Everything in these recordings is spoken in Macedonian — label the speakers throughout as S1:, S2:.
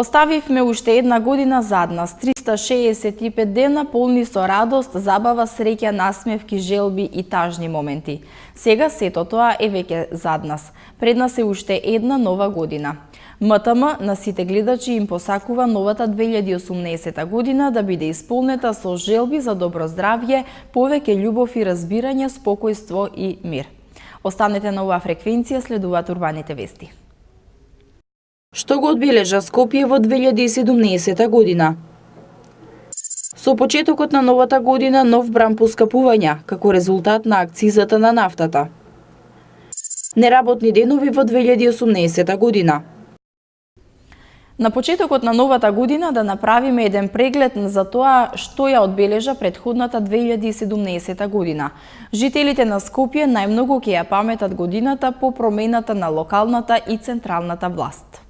S1: Оставивме уште една година зад нас, 365 дена полни со радост, забава, среќа, насмевки, желби и тажни моменти. Сега сето тоа е веќе зад нас. Пред нас е уште една нова година. МТМ на сите гледачи им посакува новата 2018 година да биде исполнета со желби за добро здравје, повеќе љубов и разбирање, спокојство и мир. Останете на оваа фреквенција, следуваат урбаните вести.
S2: Што го одбележа Скопје во 2017 година? Со почетокот на новата година нов бран поскапувања, како резултат на акцизата на нафтата. Неработни денови во 2018 година.
S1: На почетокот на новата година да направиме еден преглед за тоа што ја одбележа претходната 2017 година. Жителите на Скопје најмногу ќе ја паметат годината по промената на локалната и централната власт.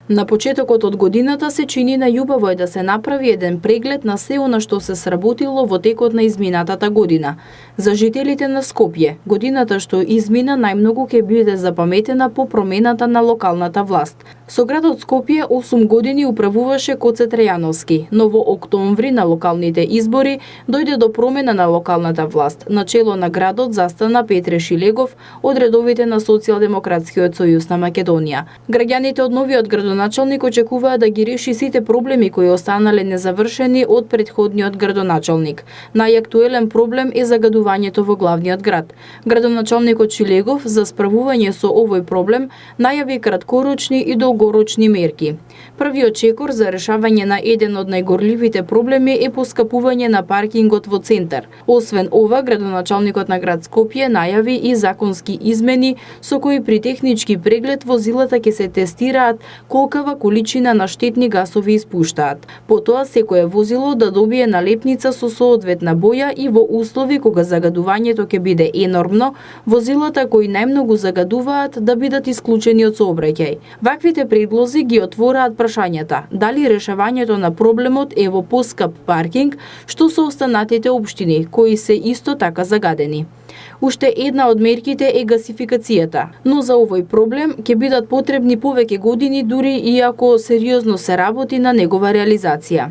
S2: На почетокот од годината се чини најубаво е да се направи еден преглед на се она што се сработило во текот на изминатата година. За жителите на Скопје, годината што измина најмногу ќе биде запаметена по промената на локалната власт. Со градот Скопје 8 години управуваше Коце Трајановски, но во октомври на локалните избори дојде до промена на локалната власт. Начело на градот застана Петре Шилегов од редовите на Социјалдемократскиот сојуз на Македонија. Граѓаните од новиот градоначалник очекуваат да ги реши сите проблеми кои останале незавршени од претходниот градоначалник. Најактуелен проблем е загадувањето во главниот град. Градоначалникот Шилегов за справување со овој проблем најави краткорочни и долгорочни мерки. Првиот чекор за решавање на еден од најгорливите проблеми е поскапување на паркингот во центар. Освен ова, градоначалникот на град Скопје најави и законски измени со кои при технички преглед возилата ќе се тестираат колкава количина на штетни гасови испуштаат. Потоа секое возило да добие налепница со соодветна боја и во услови кога загадувањето ќе биде енормно, возилата кои најмногу загадуваат да бидат исклучени од сообраќај. Ваквите предлози ги отвораат прашањата дали решавањето на проблемот е во поскап паркинг, што со останатите општини кои се исто така загадени. Уште една од мерките е гасификацијата, но за овој проблем ќе бидат потребни повеќе години дури и ако сериозно се работи на негова реализација.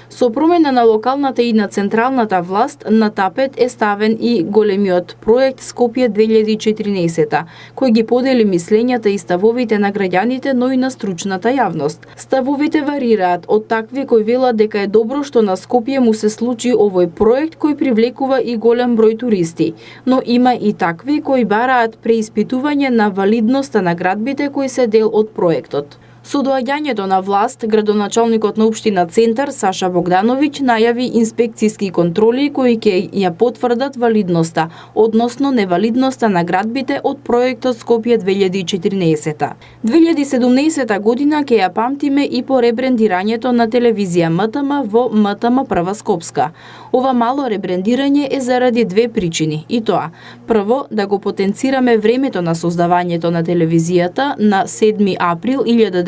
S2: Со промена на локалната и на централната власт на тапет е ставен и големиот проект Скопје 2014, кој ги подели мислењата и ставовите на граѓаните, но и на стручната јавност. Ставовите варираат од такви кои велат дека е добро што на Скопје му се случи овој проект кој привлекува и голем број туристи, но има и такви кои бараат преиспитување на валидноста на градбите кои се дел од проектот. Со доаѓањето на власт, градоначалникот на општина Центар Саша Богдановиќ најави инспекцијски контроли кои ќе ја потврдат валидноста, односно невалидноста на градбите од проектот Скопје 2014. 2017 година ќе ја памтиме и по ребрендирањето на телевизија МТМ во МТМ Прва Скопска. Ова мало ребрендирање е заради две причини, и тоа: прво, да го потенцираме времето на создавањето на телевизијата на 7 април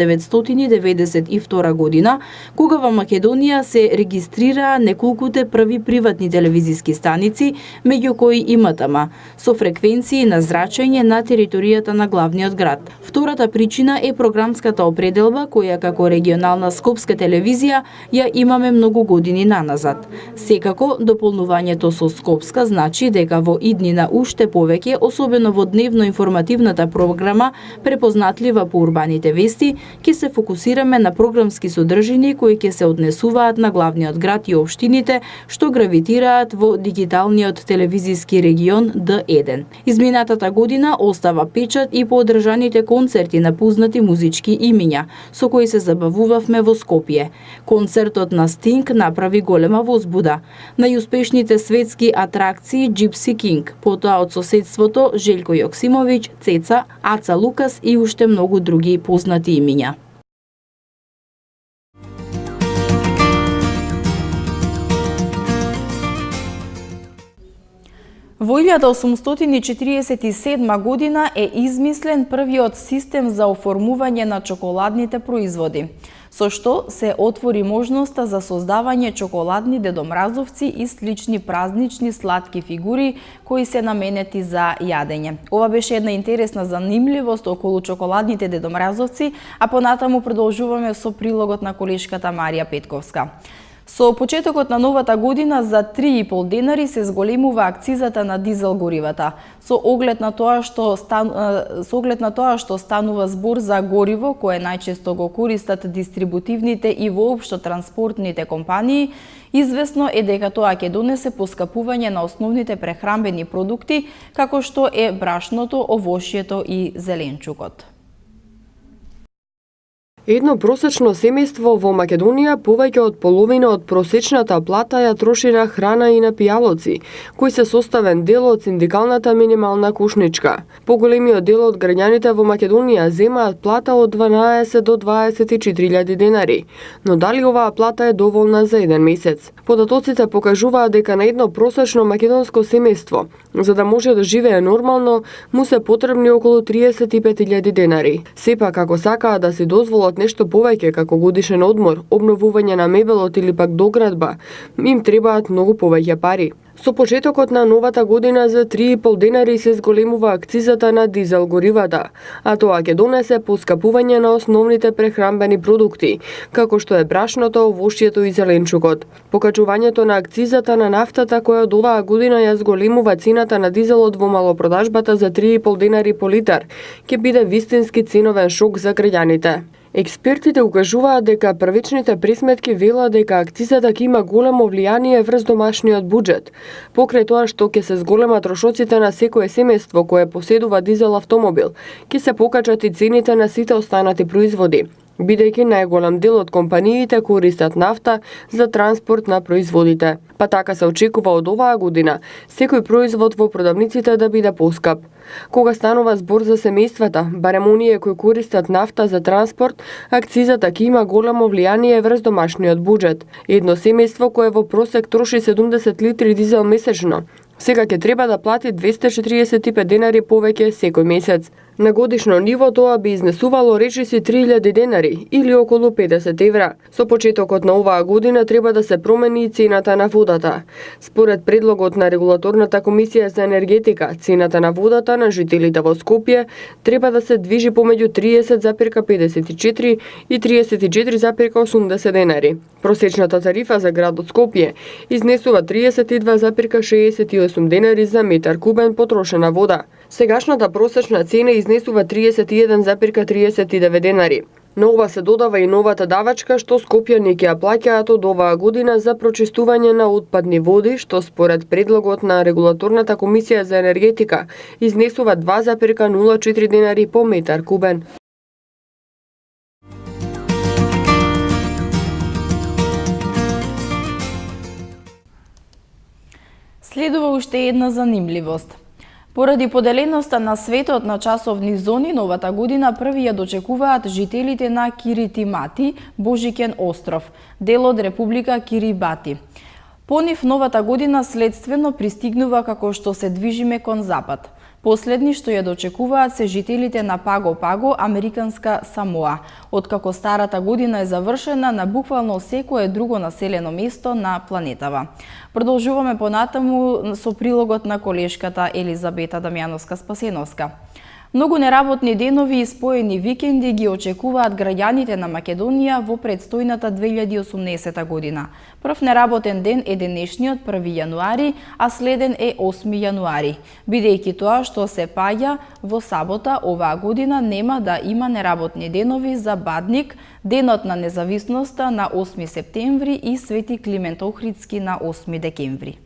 S2: 1992 година, кога во Македонија се регистрираа неколкуте први приватни телевизиски станици, меѓу кои и МТМ, со фреквенции на зрачење на територијата на главниот град. Втората причина е програмската определба, која како регионална скопска телевизија ја имаме многу години наназад. Секако, дополнувањето со скопска значи дека во иднина уште повеќе, особено во дневно-информативната програма, препознатлива по урбаните вести, ќе се фокусираме на програмски содржини кои ќе се однесуваат на главниот град и општините што гравитираат во дигиталниот телевизиски регион Д1. Изминатата година остава печат и по одржаните концерти на познати музички имиња, со кои се забавувавме во Скопје. Концертот на Стинг направи голема возбуда. Најуспешните светски атракции Gypsy King, потоа од соседството Желјко Јоксимовиќ, Цеца, Аца Лукас и уште многу други познати имиња.
S1: Во 1847 година е измислен првиот систем за оформување на чоколадните производи. со што се отвори можноста за создавање чоколадни дедомразовци и слични празнични сладки фигури кои се наменети за јадење. Ова беше една интересна занимливост околу чоколадните дедомразовци, а понатаму продолжуваме со прилогот на колешката Марија Петковска. Со почетокот на новата година за 3,5 денари се зголемува акцизата на дизел горивата. Со оглед на тоа што станува збор за гориво кое најчесто го користат дистрибутивните и воопшто транспортните компании, известно е дека тоа ќе донесе поскапување на основните прехранбени продукти, како што е брашното, овошјето и зеленчукот.
S3: Едно просечно семејство во Македонија повеќе од половина од просечната плата ја троши на храна и напијалоци, кои се составен дел од синдикалната минимална кушничка. Поголемиот дел од граѓаните во Македонија земаат плата од 12 до 24.000 денари, но дали оваа плата е доволна за еден месец? Податоците покажуваат дека на едно просечно македонско семејство, за да може да живее нормално, му се потребни околу 35.000 денари. Сепак, ако сакаат да си дозволат нешто повеќе како годишен одмор, обновување на мебелот или пак доградба, им требаат многу повеќе пари. Со почетокот на новата година за 3,5 денари се зголемува акцизата на дизел горивата, а тоа ќе донесе поскапување на основните прехранбени продукти, како што е брашното, овошјето и зеленчукот. Покачувањето на акцизата на нафтата која од оваа година ја зголемува цената на дизелот во малопродажбата за 3,5 денари по литар, ќе биде вистински ценовен шок за граѓаните. Експертите укажуваат дека првичните пресметки велат дека акцизата ќе има големо влијание врз домашниот буџет, покрај тоа што ќе се зголемат трошоците на секое семејство кое поседува дизел автомобил, ќе се покачат и цените на сите останати производи, бидејќи најголем дел од компаниите користат нафта за транспорт на производите. Па така се очекува од оваа година секој производ во продавниците да биде поскап. Кога станува збор за семејствата, барем оние кои користат нафта за транспорт, акцизата ќе има големо влијание врз домашниот буџет. Едно семејство кое во просек троши 70 литри дизел месечно, сега ќе треба да плати 245 денари повеќе секој месец. На годишно ниво тоа би изнесувало речиси 3000 денари или околу 50 евра. Со почетокот на оваа година треба да се промени и цената на водата. Според предлогот на Регулаторната комисија за енергетика, цената на водата на жителите во Скопје треба да се движи помеѓу 30,54 и 34,80 денари. Просечната тарифа за градот Скопје изнесува 32,68 денари за метар кубен потрошена вода. Сегашната просечна цена изнесува 31,39 денари. На ова се додава и новата давачка што Скопјани ќе ја плаќаат од оваа година за прочистување на отпадни води, што според предлогот на Регулаторната комисија за енергетика изнесува 2,04 денари по метар кубен.
S1: Следува уште една занимливост. Поради поделеноста на светот на часовни зони, новата година први ја дочекуваат жителите на Киритимати, Божиќен остров, дел од Република Кирибати. По нив новата година следствено пристигнува како што се движиме кон запад. Последни што ја дочекуваат се жителите на Паго-Паго, Американска Самоа, откако старата година е завршена на буквално секое друго населено место на планетава. Продолжуваме понатаму со прилогот на колешката Елизабета Дамјановска-Спасеновска. Многу неработни денови и споени викенди ги очекуваат граѓаните на Македонија во предстојната 2018 година. Прв неработен ден е денешниот 1 јануари, а следен е 8 јануари. Бидејќи тоа што се паѓа во сабота, оваа година нема да има неработни денови за Бадник, Денот на независноста на 8 септември и Свети Климент Охридски на 8 декември.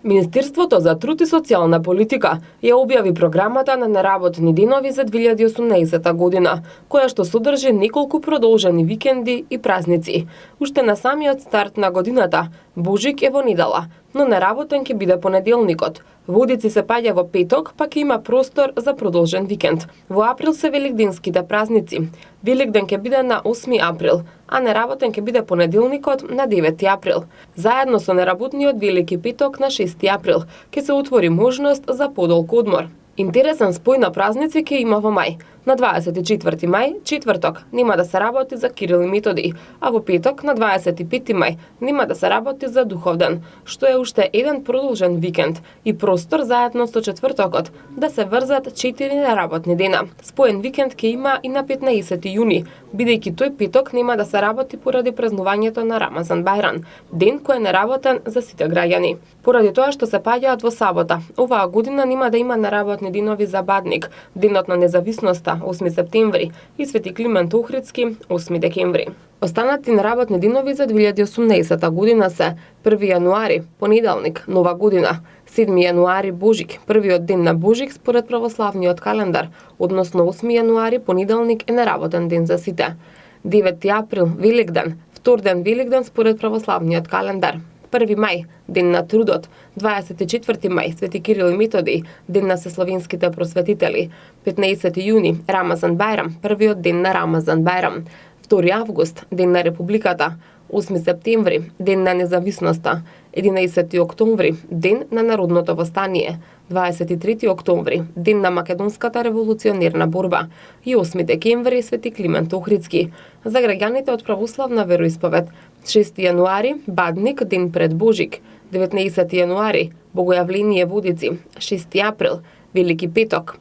S4: Министерството за труд и социјална политика ја објави програмата на неработни денови за 2018 година, која што содржи неколку продолжени викенди и празници. Уште на самиот старт на годината, Божик е во недела, но неработен ќе биде понеделникот. Водици се паѓа во петок, па ќе има простор за продолжен викенд. Во април се великденските празници. Великден ќе биде на 8 април, а неработен ќе биде понеделникот на 9 април. Заедно со неработниот Велики петок на 6 април ќе се отвори можност за подолг одмор. Интересен спој на празници ќе има во мај. На 24 мај, четврток, нема да се работи за Кирил и Методи, а во петок, на 25 мај, нема да се работи за Духовден, што е уште еден продолжен викенд и простор заедно со четвртокот да се врзат 4 работни дена. Споен викенд ќе има и на 15 јуни, бидејќи тој петок нема да се работи поради празнувањето на Рамазан Бајрам, ден кој е неработен за сите граѓани. Поради тоа што се паѓаат во сабота, оваа година нема да има неработни денови за Бадник, Денот на независноста 8 септември и Свети Климент Охридски 8 декември. Останати неработни денови за 2018 година се 1 јануари, понеделник, нова година, 7 јануари Божик, првиот ден на Божик според православниот календар, односно 8 јануари понеделник е неработен ден за сите. 9 април Великден, втор ден Великден според православниот календар. 1 мај, ден на трудот, 24 мај, Свети Кирил и Методи, ден на сесловенските просветители, 15 јуни, Рамазан Бајрам, првиот ден на Рамазан Бајрам, 2 август, ден на Републиката, 8 септември, ден на независноста, 11 октомври, ден на народното востание, 23 октомври, ден на македонската револуционерна борба и 8 декември Свети Климент Охридски. За граѓаните од православна вероисповед, 6 јануари, Бадник, ден пред Божик, 19 јануари, Богојавление Водици, 6 април, Велики петок,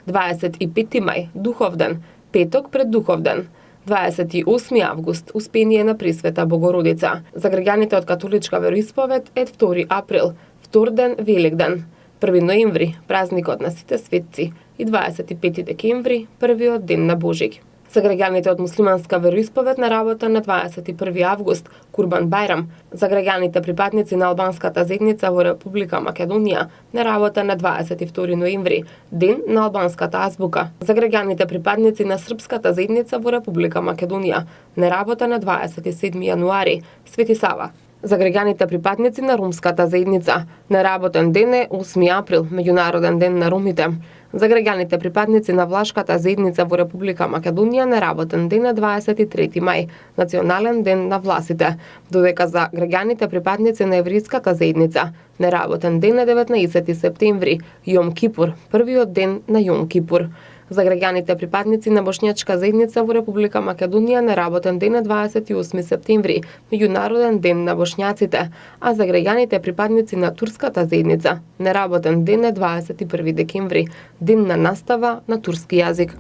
S4: 25 мај, Духовден, петок пред Духовден, 28 август, Успение на Пресвета Богородица. За граѓаните од католичка вероисповед е 2 април, втор ден Великден, 1 ноември, празникот на сите светци и 25 декември, првиот ден на Божик. За граѓаните од муслиманска вероисповед на работа на 21 август, Курбан Бајрам. За граѓаните припадници на албанската заедница во Република Македонија на работа на 22 ноември, ден на албанската азбука. За граѓаните припадници на српската заедница во Република Македонија на работа на 27 јануари, Свети Сава. За граѓаните припадници на ромската заедница неработен ден е 8 април, меѓународен ден на ромите. За граѓаните припадници на влашката заедница во Република Македонија неработен ден е 23 мај, национален ден на власите, додека за граѓаните припадници на еврејската заедница неработен ден е 19 септември, Јом Кипур, првиот ден на Јом Кипур. За граѓаните припадници на бошњачка заедница во Република Македонија неработен ден е 28 септември, меѓународен ден на бошњаците, а за граѓаните припадници на турската заедница неработен ден е 21 декември, ден на настава на турски јазик.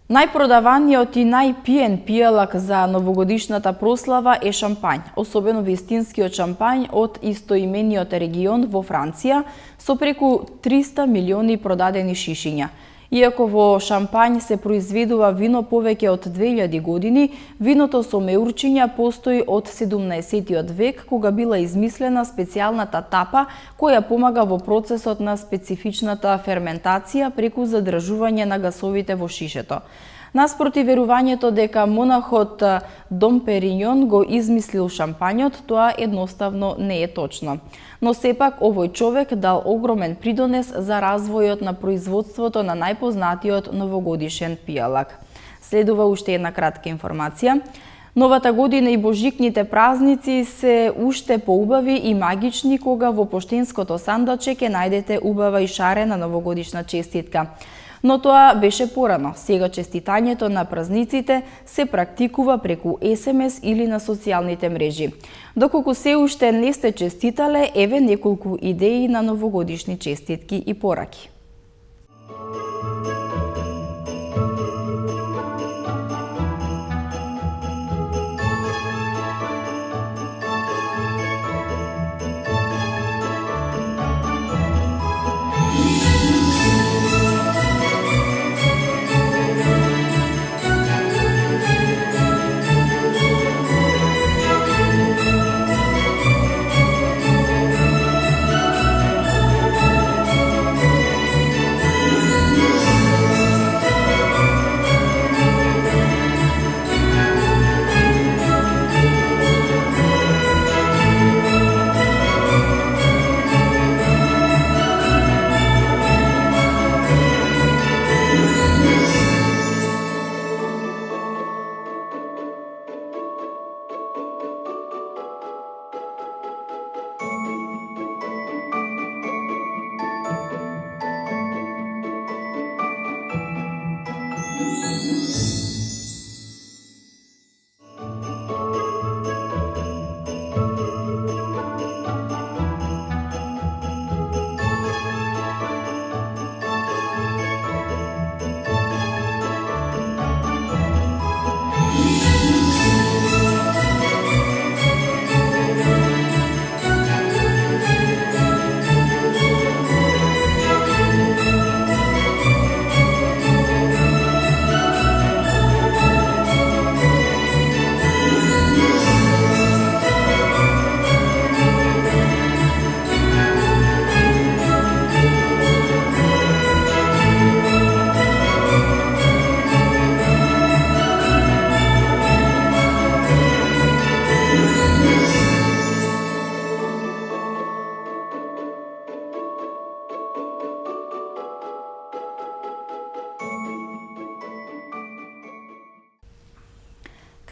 S1: Најпродаваниот и најпиен пијалак за новогодишната прослава е шампањ, особено вистинскиот шампањ од истоимениот регион во Франција, со преку 300 милиони продадени шишиња. Иако во шампањ се произведува вино повеќе од 2000 години, виното со меурчиња постои од 17 век, кога била измислена специјалната тапа која помага во процесот на специфичната ферментација преку задржување на гасовите во шишето. Наспроти верувањето дека монахот Дом Периньон го измислил шампањот, тоа едноставно не е точно. Но сепак овој човек дал огромен придонес за развојот на производството на најпознатиот новогодишен пијалак. Следува уште една кратка информација. Новата година и божикните празници се уште поубави и магични кога во поштенското сандаче ќе најдете убава и шарена новогодишна честитка. Но тоа беше порано. Сега честитањето на празниците се практикува преку СМС или на социјалните мрежи. Доколку се уште не сте честитале, еве неколку идеи на новогодишни честитки и пораки.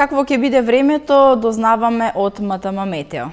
S1: Какво ќе биде времето, дознаваме од МТМ Метео.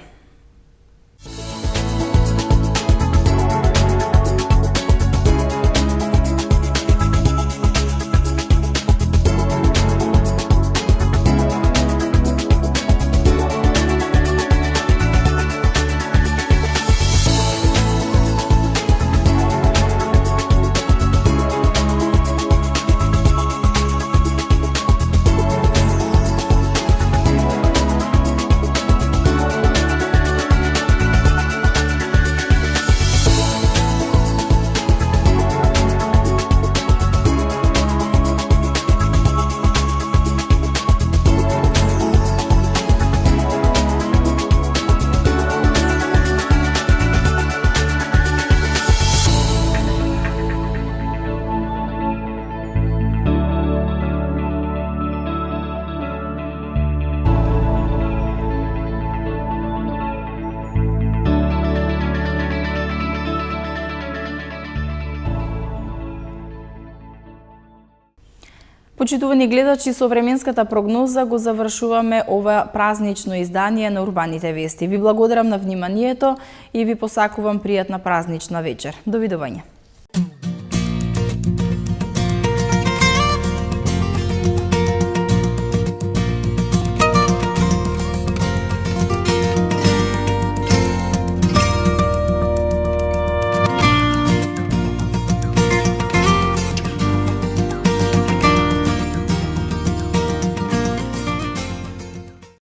S1: Почитувани гледачи, со временската прогноза го завршуваме ова празнично издание на Урбаните вести. Ви благодарам на вниманието и ви посакувам пријатна празнична вечер. Довидување.